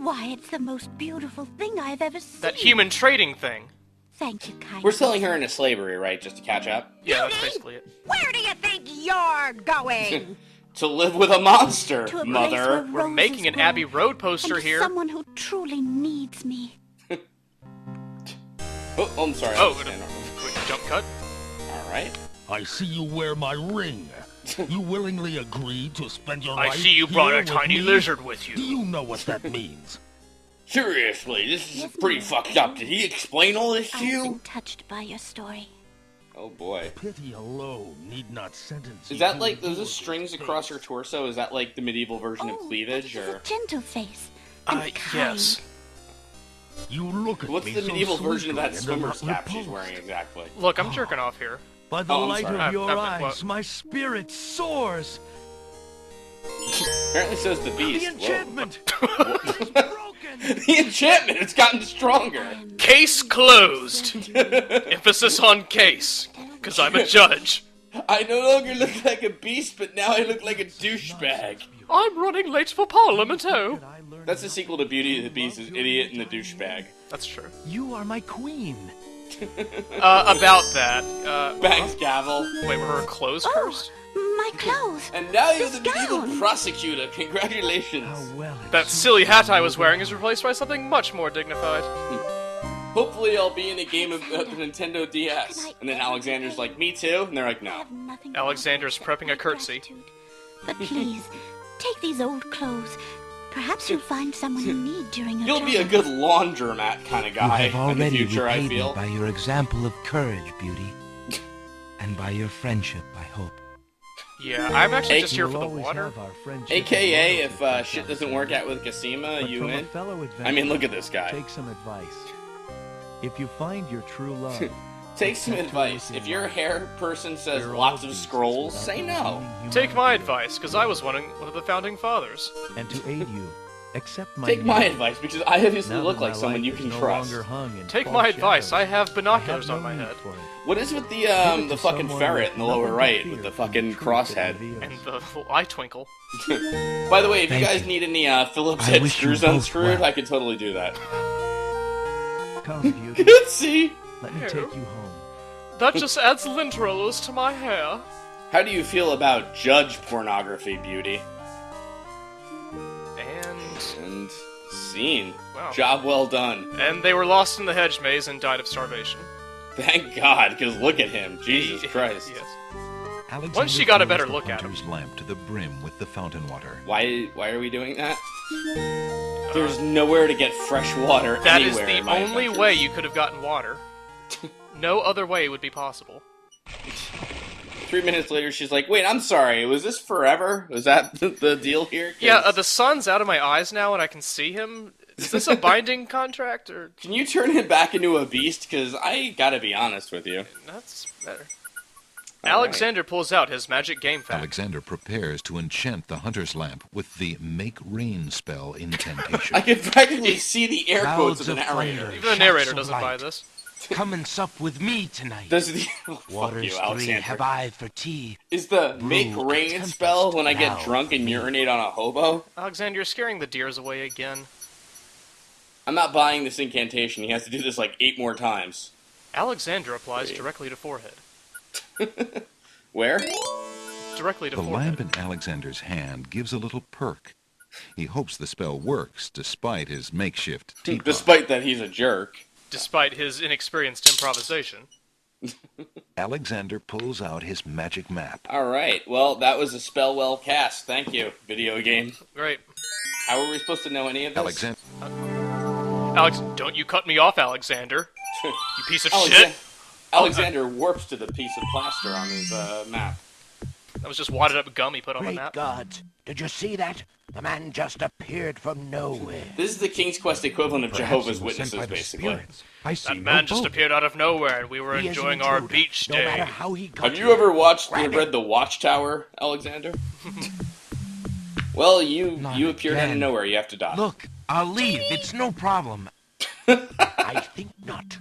Why, it's the most beautiful thing I've ever seen. That human trading thing. Thank you, kind. We're selling her into slavery, right? Just to catch up? Yeah, that's basically it. Where do you think you're going? To live with a monster, To a place mother. where We're roses making an grow, Abbey Road poster and here. someone who truly needs me. Oh, I'm sorry. Oh, quick jump cut. Alright. I see you wear my ring. You willingly agreed to spend your life I see you brought here a with tiny me? lizard with you. Do you know what that means? Seriously, this is Yes, pretty ma'am. fucked up. Did he explain all this to I've been you? touched by your story. Oh boy. Pity alone need not sentence you Is that to like, endure those strings across her torso? Is that like the medieval version of cleavage, He's or? a gentle face. And kind. Yes. You look at What's me the so medieval version of that sweetly and swimmer's are not cap she's repulsed. wearing exactly? Look, I'm jerking off here. By the Oh, I'm light sorry. of your I've- eyes, what? my spirit soars. Apparently so's the The beast. enchantment is broken. The enchantment has gotten stronger. Case closed. Emphasis on case. Because I'm a judge. I no longer look like a beast, but now I look like a douchebag. I'm running late for Parliament, oh. That's the sequel to Beauty and the Beast, is Idiot and the Douchebag. That's true. You are my queen. About that. Bangs gavel. Wait, were her clothes Oh, cursed? my clothes. And now you're the This medieval gown. prosecutor. Congratulations. How well it That silly hat I was wearing is replaced by something much more dignified. Hopefully I'll be in a game of the Nintendo DS. Can I And then ever Alexander's pay? like, me too? And they're like, I no. have nothing to Alexander's offer prepping a curtsy. gratitude. But please, take these old clothes. Perhaps you'll find someone you need during your You'll be a travels. good laundromat kind of You guy have in the already future, I repaid me feel. by your example of courage, Beauty. And by your friendship, I hope. Yeah, I'm actually Hey, just here We'll for the always water. have our friendship AKA, and if loyalty, shit doesn't work out with Kasima, But you from a in? fellow I mean, adventurer, look at this guy. Take some advice. If you find your true love, Take some protect her advice. with If your your life. hair person says We're all lots of beasts scrolls, without say no. redeeming Take my humanity. advice, because I was one of the founding fathers. And to aid you, accept my Take my name. advice, because I obviously Now look that like my someone life you is can no trust. longer hung in Take false my advice, I shadows, have binoculars I on have my no head. need for it. What is with the Give it to fucking someone ferret with in the lower nothing to right fear with the from fucking truth it crosshead? reveals. And the little eye twinkle. By the way, if you Thank guys you. need any Phillips I head wish you screws both unscrewed, well. I could totally do that. Come, Beauty, Good, see? let me take you home. That just adds lint rollers to my hair. How do you feel about judge pornography, Beauty? And scene. Wow. Job well done. And they were lost in the hedge maze and died of starvation. Thank God, because look at him. Jesus Christ. Yes. Alexander Once she got a fills better the look at him. hunter's lamp to the brim with the fountain water. Why are we doing that? There's nowhere to get fresh water That is anywhere the in my only adventures. way you could have gotten water. No other way would be possible. 3 minutes later, she's like, wait, I'm sorry, was this forever? Was that the deal here? 'Cause- Yeah, the sun's out of my eyes now and I can see him. Is this a binding contract, or... Can you turn him back into a beast? Because I gotta be honest with you. That's better. All Alexander pulls out his magic game fact. Alexander prepares to enchant the hunter's lamp with the make rain spell incantation. I can practically see the air quotes Clouds of the of narrator. thunder. Even the narrator Shafts of doesn't buy light. this. Come and sup with me tonight. Does the oh, fuck Waters you, three Alexander? have I for tea. Is the make Brew rain tempest spell when I get now drunk and for me. urinate on a hobo? Alexander, you're scaring the deers away again. I'm not buying this incantation. He has to do this like 8 more times. Alexander applies Wait. directly to forehead. Where? Directly to The forehead. lamp in Alexander's hand gives a little perk. He hopes the spell works despite his makeshift teapot. Despite that he's a jerk. Despite his inexperienced improvisation. Alexander pulls out his magic map. Alright, well, that was a spell well cast. Thank you, video game. Great. How are we supposed to know any of this? Alexander Alex, don't you cut me off, Alexander. You piece of Alexa- shit. Alexander warps to the piece of plaster on his map. That was just wadded up gum he put on the Great map. gods, did you see that? The man just appeared from nowhere. This is the King's Quest equivalent of Perhaps Jehovah's he was sent Witnesses, by the basically. spirits. I see That no man just boat. appeared out of nowhere and we were He is an enjoying our intruder. beach No day. matter how he got Have you ever Grab read it. The Watchtower, Alexander? Well, you Not appeared out of again. nowhere. You have to die. Look, I'll leave. It's no problem. I think not.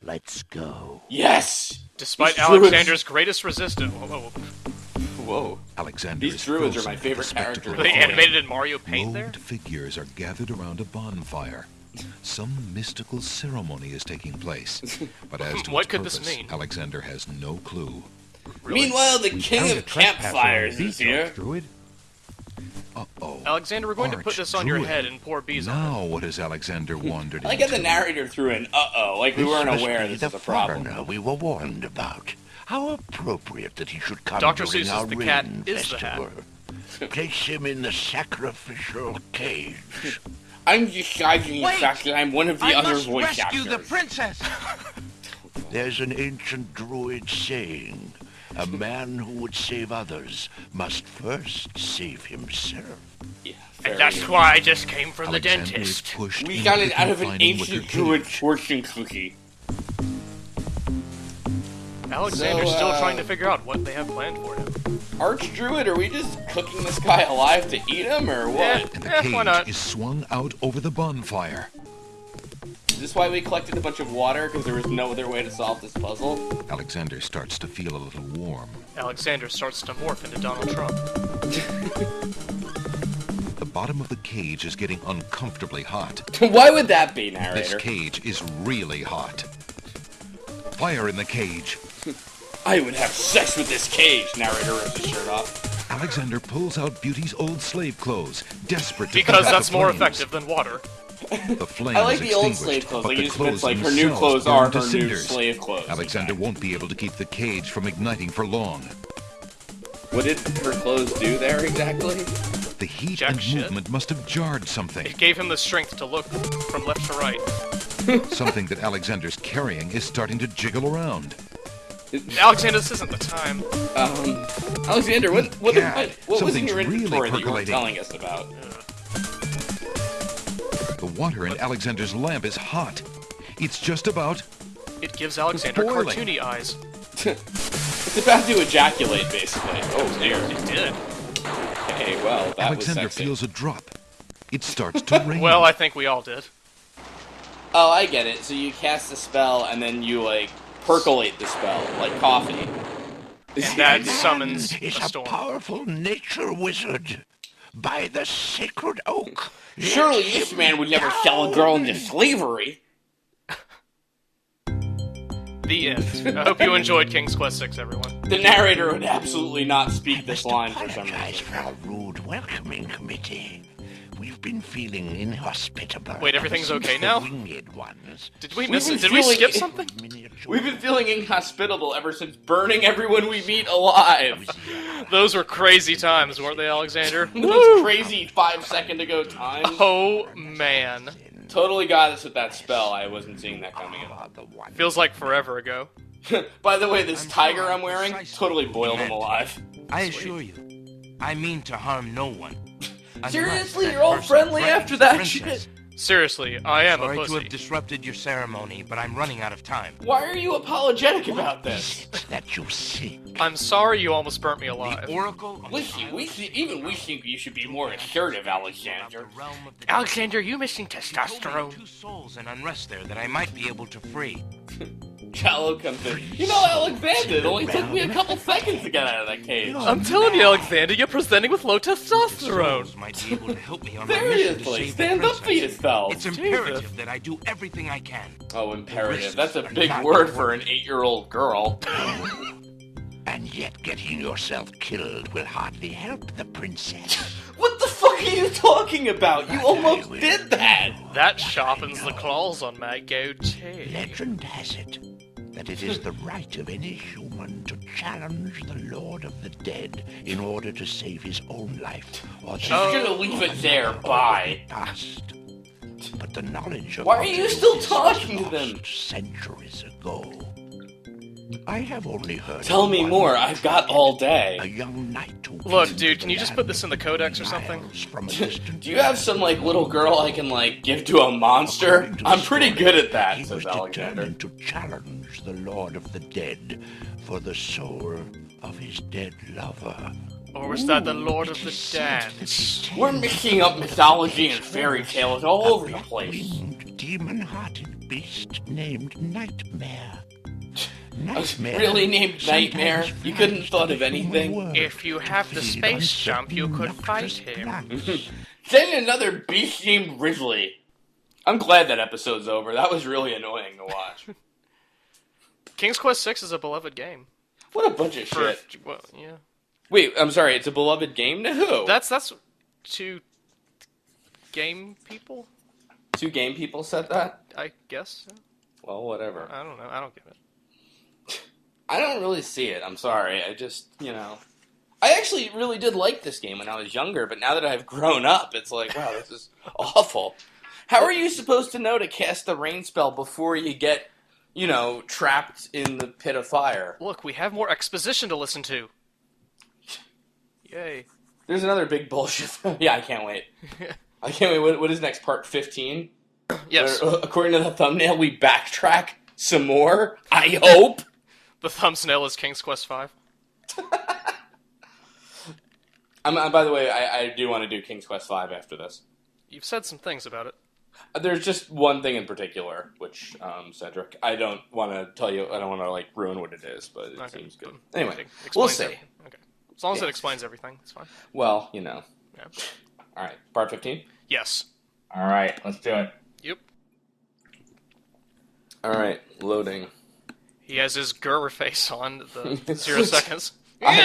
Let's go. Yes! Despite These druids- Alexander's greatest resistance. Whoa, whoa, whoa. Whoa. Alexander These is druids are frozen my at favorite the spectacle characters. They of fire. animated in Mario Paint there? Robed figures are gathered around a bonfire. Some mystical ceremony is taking place. But as to What its could this purpose, mean? Alexander has no clue. Really? Meanwhile, the We king found a of trespasser campfires on the is beach, here. Druid. Uh-oh. Alexander, we're going to put this on your Archdruid. head and pour bees on it. Now what has Alexander wandered I like how into? the narrator threw in "uh-oh," like we weren't aware this was a problem. foreigner we were warned about. How appropriate that he should come Dr. during Seuss's our The Cat ring is the hat. festival. Place him in the sacrificial cage. I'm disguising the Wait! fact that I'm one of the I other must voice rescue actors. the princess. There's an ancient druid saying, a man who would save others must first save himself. Yeah, fair And that's enough. why I just came from the Alexander is dentist. pushed We into got the it out of an confining wicker ancient druid cage. fortune cookie. Alexander's So, still trying to figure out what they have planned for him. Archdruid, are we just cooking this guy alive to eat him, or what? Yeah. And the Why not? cage is swung out over the bonfire. Is this why we collected a bunch of water? Because there was no other way to solve this puzzle? Alexander starts to feel a little warm. Alexander starts to morph into Donald Trump. The bottom of the cage is getting uncomfortably hot. Why would that be, This narrator? cage is really hot. Fire in the cage. I would have sex with this cage, narrator rips his shirt off. Alexander pulls out Beauty's old slave clothes, desperate to Because put out that's the more flames. effective than water. The flames I like the old extinguished, slave clothes. but Like, the you just meant, clothes like, her new themselves clothes are burn to her new cinders. slave clothes. Alexander Okay. won't be able to keep the cage from igniting for long. What did her clothes do there exactly? The heat Jack and shit. movement must have jarred something. It gave him the strength to look from left to right. Something that Alexander's carrying is starting to jiggle around. Alexander, this isn't the time. Alexander, what was Something's in your really inventory that you weren't percolating. telling us about? The water in Alexander's lamp is hot. It's just about... It gives Alexander boiling. cartoony eyes. It's about to ejaculate, basically. Oh dear. It did. Hey, well, that Alexander was sexy. feels a drop. It starts to rain. Well, I think we all did. Oh, I get it. So you cast a spell and then you like percolate the spell like coffee. And that summons is a a storm. powerful nature wizard. By the sacred oak. Surely this man would never sell a girl into slavery. The end. I hope you enjoyed King's Quest VI, everyone. The narrator would absolutely not speak this line for some Apologize reason. for our rude welcoming committee. We've been feeling inhospitable. Wait, everything's ever okay since now? the winged ones. Did we We've miss been it? Did we feeling- skip something? We've been feeling inhospitable ever since burning everyone we meet alive. Those were crazy times, weren't they, Alexander? Those crazy 5-second ago times. Oh, man. Totally got us with that spell. I wasn't seeing that coming in. Feels like forever ago. By the way, this I'm tiger sure I'm wearing precisely totally what boiled you him meant. alive. I assure you, I mean to harm no one. Unless Seriously, that you're all person friendly threatens after the that princess. shit? Seriously, I am a Sorry to pussy. have disrupted your ceremony, but I'm running out of time. Why are you apologetic about this? That you seek. I'm sorry you almost burnt me The alive. oracle of We the think you should be more assertive, Alexander. the realm of the Alexander, you missing He told me testosterone. 2 souls and unrest there that I might be able to free. Shallow comes in. You know, Alexander, it only took me a couple seconds to get out of that cage. I'm telling you, Alexander, you're presenting with low Souls testosterone. might be able to help me on my mission to Seriously, save the stand up for princess. yourself. It's imperative that I do everything I can. Oh, imperative. risks That's a are big not word for important. an 8-year-old girl. And yet getting yourself killed will hardly help the princess. What the fuck are you talking about? You almost did that! That sharpens the claws on my goatee. Legend has it that it is the right of any human to challenge the Lord of the Dead in order to save his own life or the She's gonna leave it there, bye. past. But the knowledge of Why are you still this talking to was them? lost centuries ago. I have only heard. Tell of me one more, I've got all day. A young knight who Look, came dude, to can the you just land put this in the of codex or something? miles from a distant Do you have some, like, little girl I can, like, give to a monster? According to the I'm pretty story, good at that, he says was Alexander. determined to challenge the Lord of the Dead for the soul of his dead lover. Or was that the Lord of It the is said that Dance? he We're came mixing up mythology and fairy tales all over the place. winged, demon-hearted beast named Nightmare. Nightmare Really named Nightmare? sometimes You couldn't flies thought to of the human anything? world. If you have the Feed space on jump, you certain could fight noxious him. plants. Send another beast named Ridley. I'm glad that episode's over. That was really annoying to watch. King's Quest VI is a beloved game. What a bunch of For, shit. well, yeah. Wait, I'm sorry, it's a beloved game to who? That's to game people, Two game people said that? I guess. Well, whatever. I don't know. I don't get it. I don't really see it. I'm sorry. I just, I actually really did like this game when I was younger, but now that I've grown up, it's like, wow, this is awful. How are you supposed to know to cast the rain spell before you get, trapped in the pit of fire? Look, we have more exposition to listen to. Yay. There's another big bullshit. Yeah, I can't wait. I can't wait. What is next? Part 15? Yes. According to the thumbnail, we backtrack some more? I hope? The thumbnail is King's Quest V. By the way, I do want to do King's Quest V after this. You've said some things about it. There's just one thing in particular, which, Cedric, I don't want to tell you, I don't want to, ruin what it is, but it seems good. Anyway, It we'll explains see. Okay. As long as Yes. it explains everything, it's fine. Well, Yeah. Alright, part 15? Yes. Alright, let's do it. Yep. Alright, loading. He has his Gurr face on the 0 seconds. What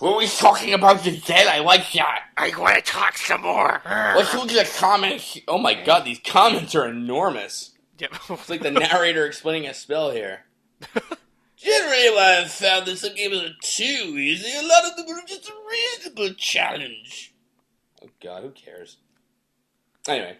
are we talking about the dead? I like that. I want to talk some more. Let's look at the comments. Oh my god, these comments are enormous. Yep. It's like the narrator explaining a spell here. Generally, what I've found that some games are too easy. A lot of them are just a reasonable challenge. Oh god, who cares? Anyway.